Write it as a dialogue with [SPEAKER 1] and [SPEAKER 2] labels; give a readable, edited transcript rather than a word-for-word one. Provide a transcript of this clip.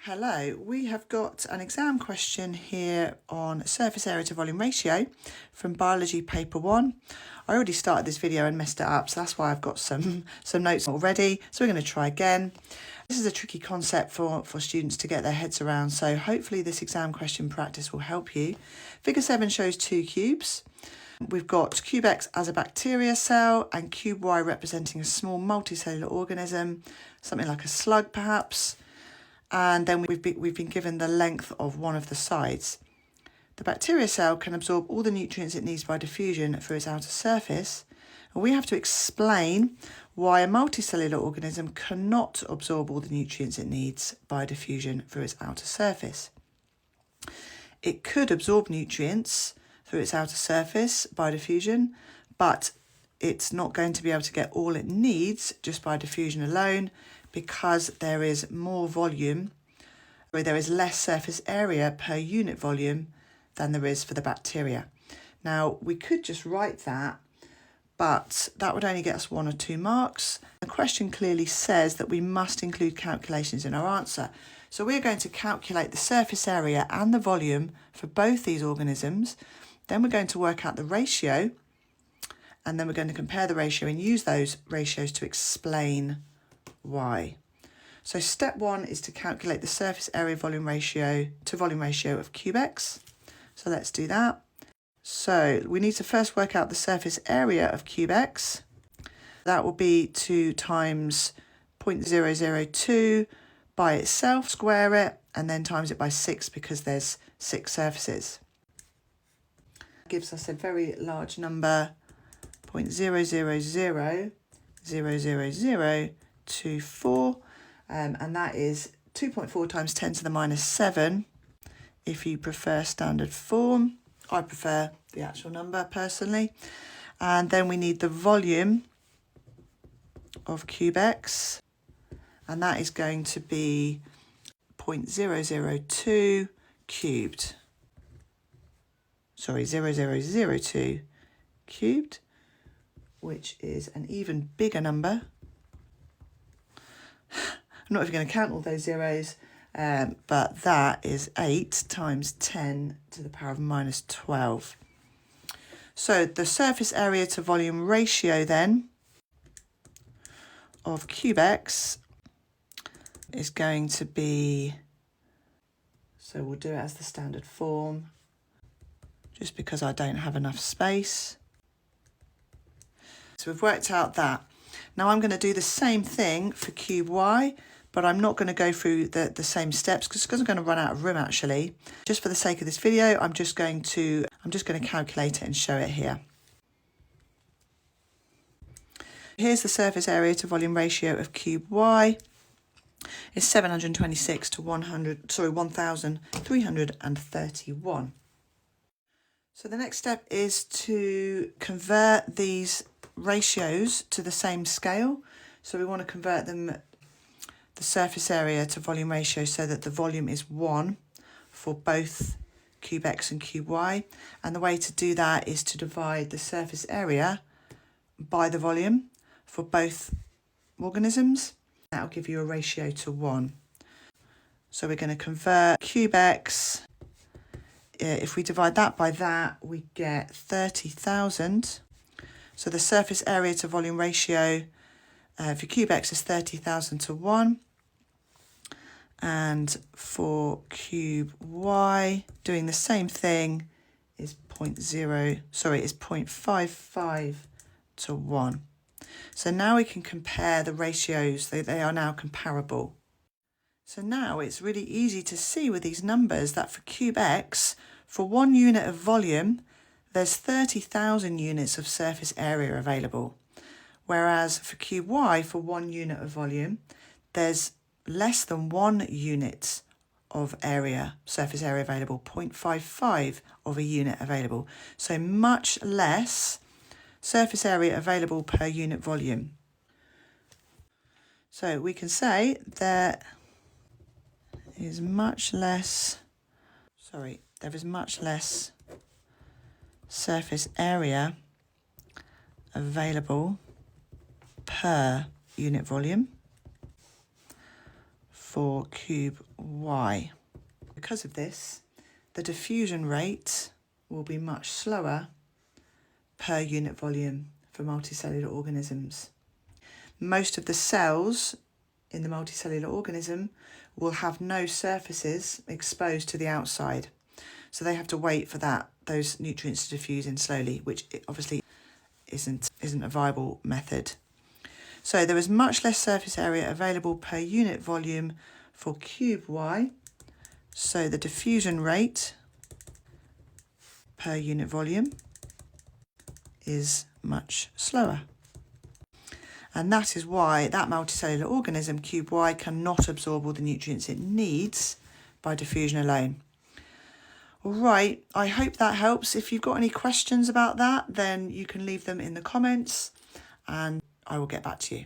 [SPEAKER 1] Hello, we have got an exam question here on surface area to volume ratio from biology paper 1. I already started this video and messed it up, so that's why I've got some notes already. So we're going to try again. This is a tricky concept for students to get their heads around, so hopefully this exam question practice will help you. Figure 7 shows two cubes. We've got cube X as a bacteria cell and cube Y representing a small multicellular organism, something like a slug perhaps. And then we've been given the length of one of the sides. The bacteria cell can absorb all the nutrients it needs by diffusion through its outer surface, and we have to explain why a multicellular organism cannot absorb all the nutrients it needs by diffusion through its outer surface. It could absorb nutrients through its outer surface by diffusion, but it's not going to be able to get all it needs just by diffusion alone, because there is more volume, or there is less surface area per unit volume than there is for the bacteria. Now, we could just write that, but that would only get us 1 or 2 marks. The question clearly says that we must include calculations in our answer. So we're going to calculate the surface area and the volume for both these organisms. Then we're going to work out the ratio, and then we're going to compare the ratio and use those ratios to explain why. So step 1 is to calculate the surface area volume ratio to volume ratio of cube X. So let's do that. So we need to first work out the surface area of cube X. That will be 2 times 0.002 by itself, square it, and then times it by 6 because there's 6 surfaces. Gives us a very large number, 0.0000024, and that is 2.4 times 10 to the minus 7 if you prefer standard form. I prefer the actual number personally. And then we need the volume of cube X, and that is going to be 0.002 cubed. Sorry, 0002 cubed, which is an even bigger number. I'm not even going to count all those zeros, but that is 8 times 10 to the power of minus 12. So the surface area to volume ratio then of cube X is going to be, so we'll do it as the standard form, just because I don't have enough space. So we've worked out that. Now I'm going to do the same thing for cube Y, but I'm not going to go through the same steps because I'm going to run out of room actually. Just for the sake of this video, I'm just going to calculate it and show it here. Here's the surface area to volume ratio of cube Y. It's 726 to 1,331. So the next step is to convert these ratios to the same scale. So we want to convert them, the surface area to volume ratio, so that the volume is 1 for both cube X and cube Y. And the way to do that is to divide the surface area by the volume for both organisms. That will give you a ratio to 1. So we're going to convert cube X. If we divide that by that, we get 30,000. So the surface area to volume ratio for cube X is 30,000 to 1. And for cube Y, doing the same thing, is 0.55 to 1. So now we can compare the ratios. They are now comparable. So now it's really easy to see with these numbers that for cube X, for 1 unit of volume, there's 30,000 units of surface area available. Whereas for cube Y, for 1 unit of volume, there's less than 1 unit of area, surface area available, 0.55 of a unit available. So much less surface area available per unit volume. So we can say there is much less surface area available per unit volume for cube Y. Because of this, the diffusion rate will be much slower per unit volume for multicellular organisms. Most of the cells in the multicellular organism will have no surfaces exposed to the outside. So they have to wait for those nutrients to diffuse in slowly, which obviously isn't a viable method. So there is much less surface area available per unit volume for cube Y. So the diffusion rate per unit volume is much slower. And that is why that multicellular organism, cube Y, cannot absorb all the nutrients it needs by diffusion alone. All right, I hope that helps. If you've got any questions about that, then you can leave them in the comments and I will get back to you.